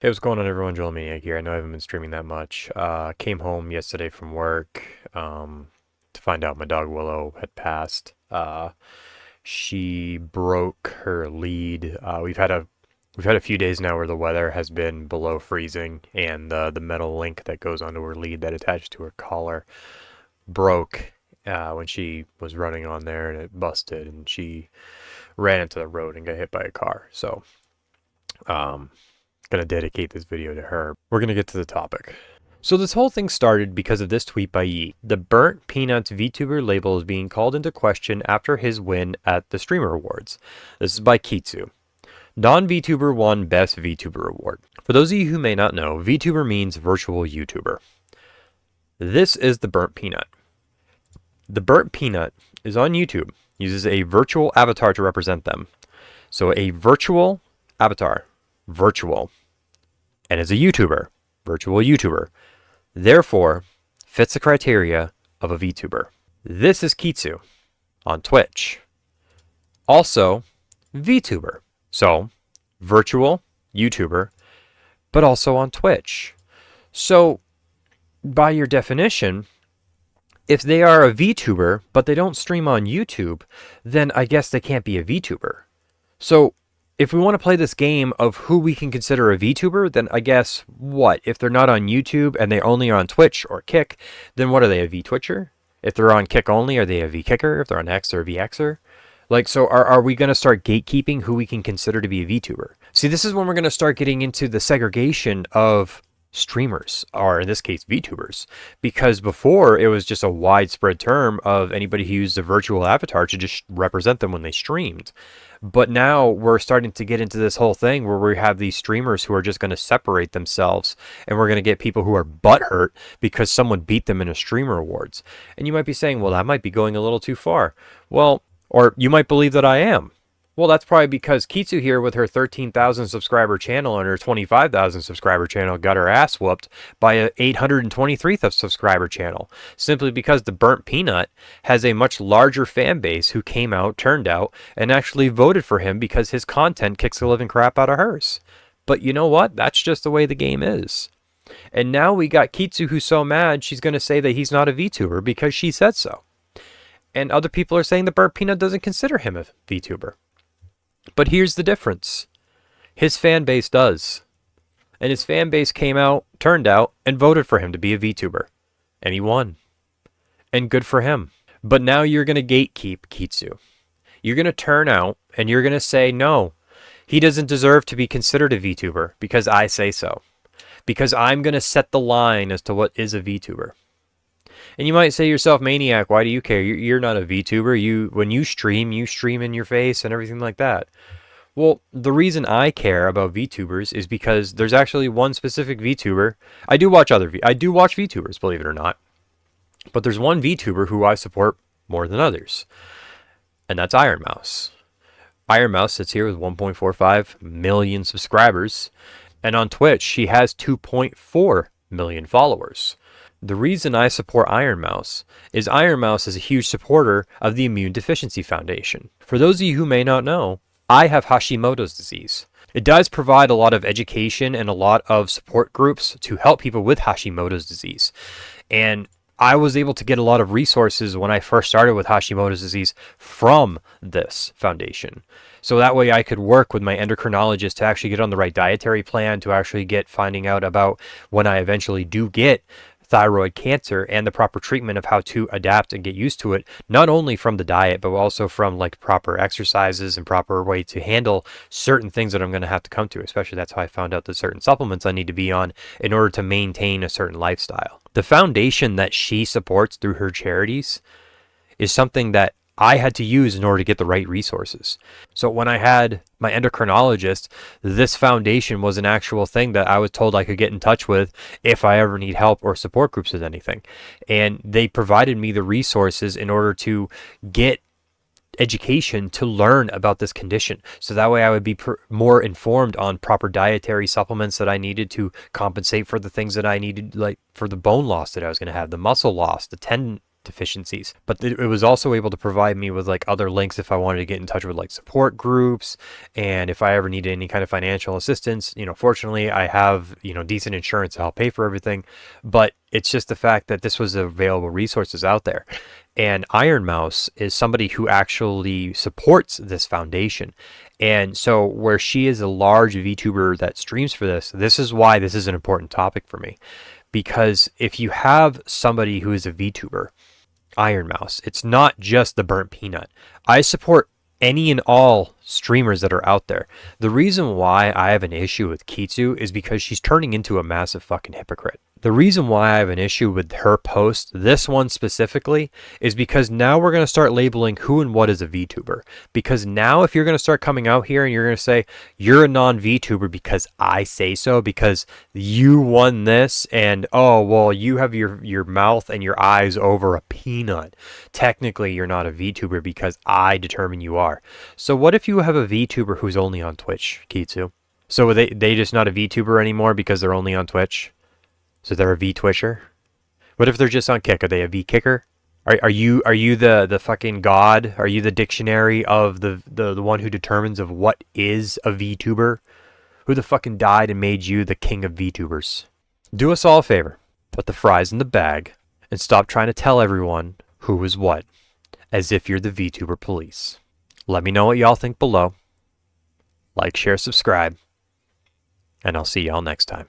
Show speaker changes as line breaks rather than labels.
Hey, what's going on, everyone? Joel Maniac here. I know I haven't been streaming that much. Came home yesterday from work to find out my dog Willow had passed. She broke her lead. We've had a few days now where the weather has been below freezing, and the metal link that goes onto her lead that attaches to her collar broke when she was running on there, and it busted, and she ran into the road and got hit by a car. So. Um, Gonna dedicate this video to her. We're gonna get to the topic. So this whole thing started because of this tweet by Yi. The Burnt Peanuts VTuber label is being called into question after his win at the Streamer Awards. This is by Kitsu. Non-VTuber won Best VTuber Award. For those of you who may not know, VTuber means virtual YouTuber. This is the Burnt Peanut. The Burnt Peanut is on YouTube, uses a virtual avatar to represent them. So a virtual avatar, virtual, and is a YouTuber, virtual YouTuber. Therefore, fits the criteria of a VTuber. This is Kitsu on Twitch. Also, VTuber. So, virtual YouTuber, but also on Twitch. So, by your definition, if they are a VTuber, but they don't stream on YouTube, then I guess they can't be a VTuber. So, if we want to play this game of who we can consider a VTuber, then I guess what? If they're not on YouTube and they only are on Twitch or Kick, then what are they, a VTwitcher? If they're on Kick only, are they a VKicker? If they're on X, they're a VXer? Like, so are we going to start gatekeeping who we can consider to be a VTuber? See, this is when we're going to start getting into the segregation of streamers, or in this case, VTubers. Because before, it was just a widespread term of anybody who used a virtual avatar to just represent them when they streamed. But now we're starting to get into this whole thing where we have these streamers who are just going to separate themselves, and we're going to get people who are butthurt because someone beat them in a streamer awards. And you might be saying, well, that might be going a little too far. Well, or you might believe that I am. Well, that's probably because Kitsu here with her 13,000 subscriber channel and her 25,000 subscriber channel got her ass whooped by a 823th subscriber channel. Simply because the Burnt Peanut has a much larger fan base who came out, turned out, and actually voted for him because his content kicks the living crap out of hers. But you know what? That's just the way the game is. And now we got Kitsu who's so mad she's going to say that he's not a VTuber because she said so. And other people are saying the Burnt Peanut doesn't consider him a VTuber. But here's the difference. His fan base does. And his fan base came out, turned out, and voted for him to be a VTuber. And he won. And good for him. But now you're going to gatekeep Kitsu. You're going to turn out and you're going to say, no, he doesn't deserve to be considered a VTuber because I say so. Because I'm going to set the line as to what is a VTuber. And you might say to yourself, Maniac, why do you care? You're not a VTuber. When you stream in your face and everything like that. Well, the reason I care about VTubers is because there's actually one specific VTuber. I do watch VTubers, believe it or not. But there's one VTuber who I support more than others. And that's Iron Mouse. Iron Mouse sits here with 1.45 million subscribers. And on Twitch, she has 2.4 million followers. The reason I support Iron Mouse is Iron Mouse is a huge supporter of the Immune Deficiency Foundation. For those of you who may not know, I have Hashimoto's disease. It does provide a lot of education and a lot of support groups to help people with Hashimoto's disease. And I was able to get a lot of resources when I first started with Hashimoto's disease from this foundation. So that way I could work with my endocrinologist to actually get on the right dietary plan, to actually get finding out about when I eventually do get thyroid cancer and the proper treatment of how to adapt and get used to it, not only from the diet, but also from like proper exercises and proper way to handle certain things that I'm going to have to come to. Especially that's how I found out that certain supplements I need to be on in order to maintain a certain lifestyle. The foundation that she supports through her charities is something that I had to use in order to get the right resources. So when I had my endocrinologist, this foundation was an actual thing that I was told I could get in touch with if I ever need help or support groups with anything. And they provided me the resources in order to get education to learn about this condition. So that way I would be more informed on proper dietary supplements that I needed to compensate for the things that I needed, like for the bone loss that I was going to have, the muscle loss, the tendon deficiencies, but it was also able to provide me with like other links if I wanted to get in touch with like support groups, and if I ever needed any kind of financial assistance. Fortunately I have, decent insurance to help pay for everything, but it's just the fact that this was available resources out there. And Iron Mouse is somebody who actually supports this foundation. And so where she is a large VTuber that streams for this is why this is an important topic for me. Because if you have somebody who is a VTuber, Iron Mouse, it's not just the Burnt Peanut. I support any and all streamers that are out there. The reason why I have an issue with Kitsu is because she's turning into a massive fucking hypocrite. The reason why I have an issue with her post, this one specifically, is because now we're going to start labeling who and what is a VTuber. Because now if you're going to start coming out here and you're going to say, you're a non-VTuber because I say so, because you won this, and oh, well, you have your mouth and your eyes over a peanut. Technically, you're not a VTuber because I determine you are. So what if you have a VTuber who's only on Twitch, Kitsu? So they just not a VTuber anymore because they're only on Twitch? So they're a V-Twitcher? What if they're just on Kick? Are they a V-Kicker? Are you the fucking god? Are you the dictionary of the one who determines of what is a VTuber? Who the fucking died and made you the king of VTubers? Do us all a favor. Put the fries in the bag and stop trying to tell everyone who is what, as if you're the VTuber police. Let me know what y'all think below. Like, share, subscribe, and I'll see y'all next time.